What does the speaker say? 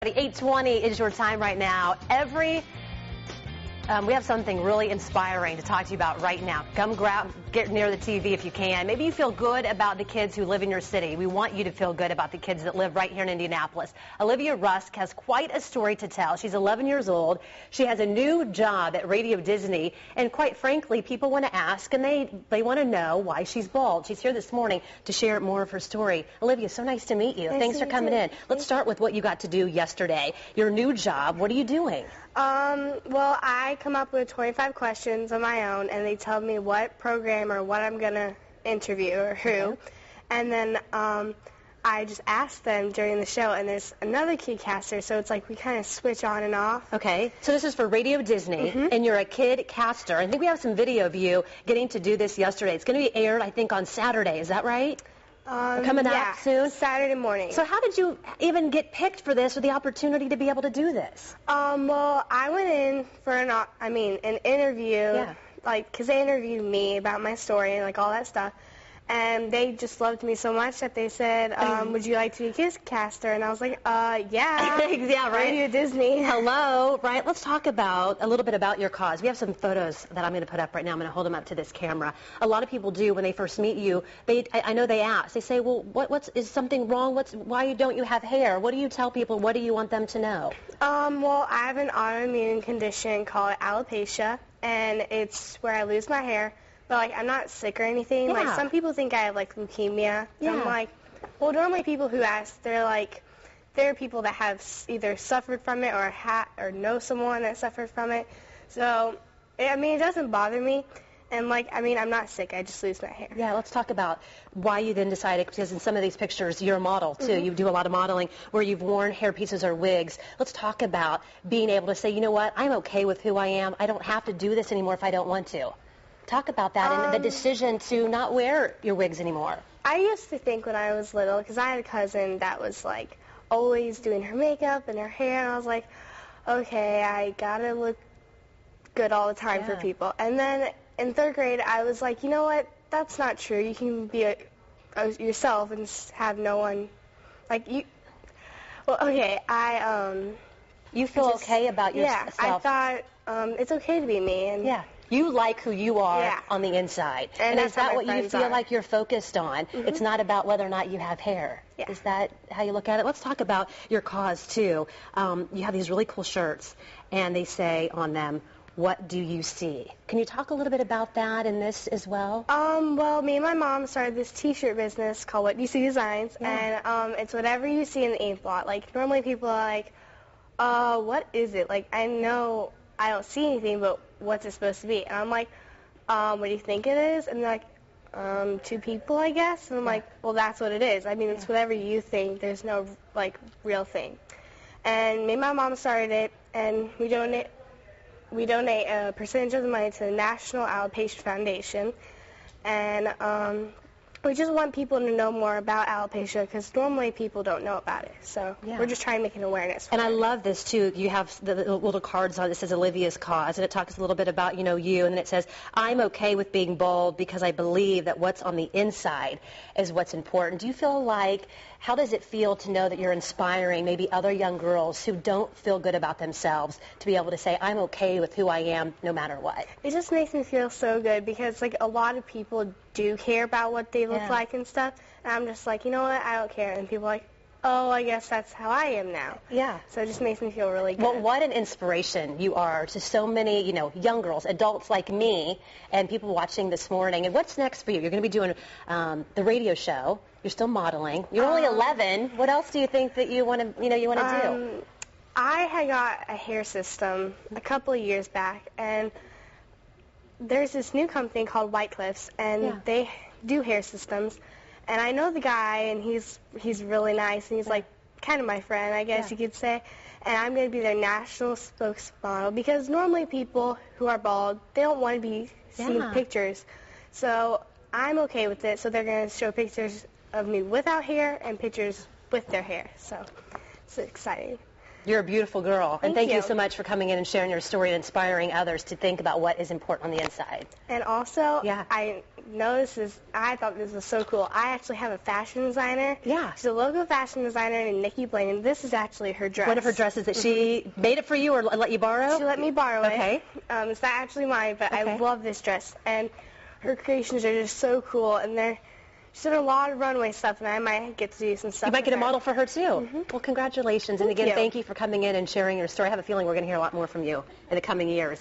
8:20 is your time right now. We have something really inspiring to talk to you about right now. Come get near the TV if you can. Maybe you feel good about the kids who live in your city. We want you to feel good about the kids that live right here in Indianapolis. Olivia Rusk has quite a story to tell. She's 11 years old. She has a new job at Radio Disney, and quite frankly, people want to ask, and they want to know why she's bald. She's here this morning to share more of her story. Olivia, so nice to meet you. Thanks for coming in. Let's start with what you got to do yesterday. Your new job. What are you doing? Well, I come up with 25 questions on my own, and they tell me what program or what I'm going to interview or who. Okay. And then I just ask them during the show, and there's another kid caster, so it's like we kind of switch on and off. Okay. So this is for Radio Disney, and you're a kid caster. I think we have some video of you getting to do this yesterday. It's going to be aired, I think, on Saturday. Is that right? Coming out soon? Saturday morning. So how did you even get picked for this or the opportunity to be able to do this? Well, I went in for an interview, because they interviewed me about my story and, all that stuff. And they just loved me so much that they said, would you like to be a kid caster? And I was like, yeah. Yeah, right. Radio Disney. Hello, right? Let's talk about a little bit about your cause. We have some photos that I'm going to put up right now. I'm going to hold them up to this camera. A lot of people do when they first meet you. I know they ask. They say, well, is something wrong? Why don't you have hair? What do you tell people? What do you want them to know? Well, I have an autoimmune condition called alopecia, and it's where I lose my hair. But, I'm not sick or anything. Yeah. Some people think I have, leukemia. Yeah. I'm like, well, normally people who ask, they're like, there are people that have either suffered from it or know someone that suffered from it. So, it doesn't bother me. And, I'm not sick. I just lose my hair. Yeah, let's talk about why you then decided, because in some of these pictures, you're a model, too. You do a lot of modeling where you've worn hair pieces or wigs. Let's talk about being able to say, you know what, I'm okay with who I am. I don't have to do this anymore if I don't want to. Talk about that and the decision to not wear your wigs anymore. I used to think when I was little, because I had a cousin that was, always doing her makeup and her hair, and I was like, okay, I gotta look good all the time for people. And then in third grade, I was like, you know what, that's not true. You can be yourself and have no one, you feel okay about yourself? Yeah, I thought it's okay to be me. And you like who you are on the inside. And is that what you feel like you're focused on? It's not about whether or not you have hair. Yeah. Is that how you look at it? Let's talk about your cause, too. You have these really cool shirts, and they say on them, what do you see? Can you talk a little bit about that in this as well? Well, me and my mom started this T-shirt business called What Do You See Designs, and it's whatever you see in the ink blot. Normally people are like, what is it? I know I don't see anything, but what's it supposed to be? And I'm like, what do you think it is? And they're like, two people, I guess. And I'm like, well, that's what it is. It's whatever you think. There's no, real thing. And me and my mom started it, and we donate a percentage of the money to the National Alopecia Foundation. And we just want people to know more about alopecia, because normally people don't know about it. So we're just trying to make an awareness for it. And I love this, too. You have the little cards on it that says Olivia's cause, and it talks a little bit about, you, and then it says, I'm okay with being bald because I believe that what's on the inside is what's important. Do you feel how does it feel to know that you're inspiring maybe other young girls who don't feel good about themselves to be able to say, I'm okay with who I am no matter what? It just makes me feel so good, because, a lot of people do care about what they look like and stuff, and I'm just like, you know what, I don't care. And people are like, oh, I guess that's how I am now. Yeah. So it just makes me feel really good. Well, what an inspiration you are to so many, young girls, adults like me, and people watching this morning. And what's next for you? You're going to be doing the radio show. You're still modeling. You're only 11. What else do you think that you want to, do? I had got a hair system a couple of years back, and there's this new company called White Cliffs, and they do hair systems. And I know the guy, and he's really nice, and he's kind of my friend, I guess you could say. And I'm going to be their national spokesmodel, because normally people who are bald, they don't want to be seen in pictures. So I'm okay with it. So they're going to show pictures of me without hair and pictures with their hair. So it's exciting. You're a beautiful girl. And Thank thank you you so much for coming in and sharing your story and inspiring others to think about what is important on the inside. And also, Yeah. I thought this was so cool. I actually have a fashion designer. Yeah. She's a local fashion designer named Nikki Blaine, and this is actually her dress. One of her dresses that she made it for you or let you borrow? She let me borrow Okay. it. It's not actually mine, but I Okay. love this dress. And her creations are just so cool, and she's done a lot of runway stuff, and I might get to do some stuff. You might get a with her. model for her, too. Well, congratulations. And Thank again, you. thank you for coming in and sharing your story. I have a feeling we're going to hear a lot more from you in the coming years.